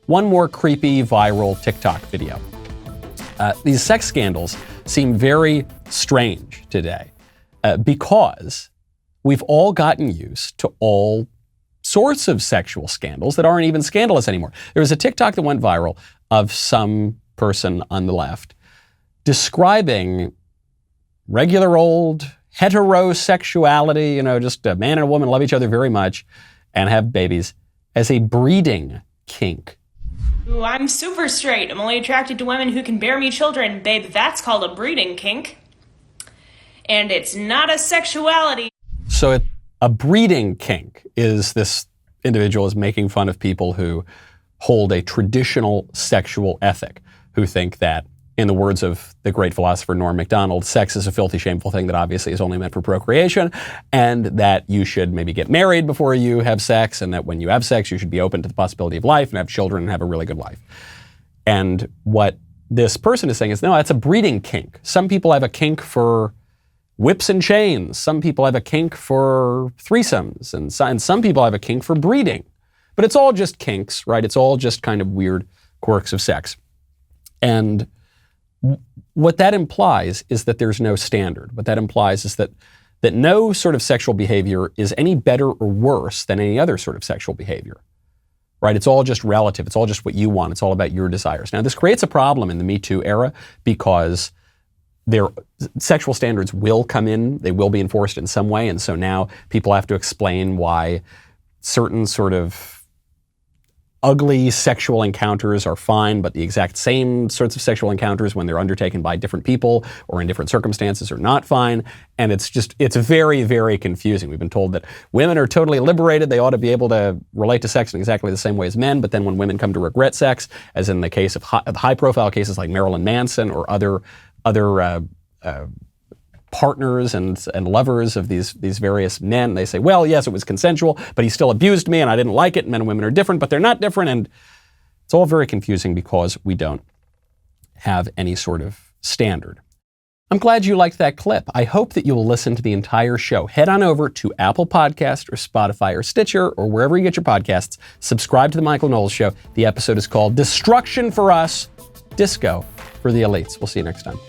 one more creepy viral TikTok video. These sex scandals seem very strange today because we've all gotten used to all sorts of sexual scandals that aren't even scandalous anymore. There was a TikTok that went viral of some person on the left describing regular old heterosexuality, just a man and a woman love each other very much and have babies, as a breeding kink. Ooh, I'm super straight. I'm only attracted to women who can bear me children. Babe, that's called a breeding kink. And it's not a sexuality. So a breeding kink is this individual is making fun of people who hold a traditional sexual ethic, who think that, in the words of the great philosopher Norm Macdonald, sex is a filthy, shameful thing that obviously is only meant for procreation, and that you should maybe get married before you have sex, and that when you have sex, you should be open to the possibility of life and have children and have a really good life. And what this person is saying is, no, that's a breeding kink. Some people have a kink for whips and chains. Some people have a kink for threesomes, and some people have a kink for breeding. But it's all just kinks, right? It's all just kind of weird quirks of sex. And what that implies is that there's no standard. What that implies is that no sort of sexual behavior is any better or worse than any other sort of sexual behavior, right? It's all just relative. It's all just what you want. It's all about your desires. Now, this creates a problem in the Me Too era because sexual standards will come in. They will be enforced in some way. And so now people have to explain why certain sort of ugly sexual encounters are fine, but the exact same sorts of sexual encounters, when they're undertaken by different people or in different circumstances, are not fine. And it's very, very confusing. We've been told that women are totally liberated. They ought to be able to relate to sex in exactly the same way as men. But then when women come to regret sex, as in the case of high-profile cases like Marilyn Manson or other partners and lovers of these various men, they say, well, yes, it was consensual, but he still abused me and I didn't like it. Men and women are different, but they're not different. And it's all very confusing because we don't have any sort of standard. I'm glad you liked that clip. I hope that you will listen to the entire show. Head on over to Apple Podcast or Spotify or Stitcher or wherever you get your podcasts. Subscribe to The Michael Knowles Show. The episode is called Destruction for Us, Disco for the Elites. We'll see you next time.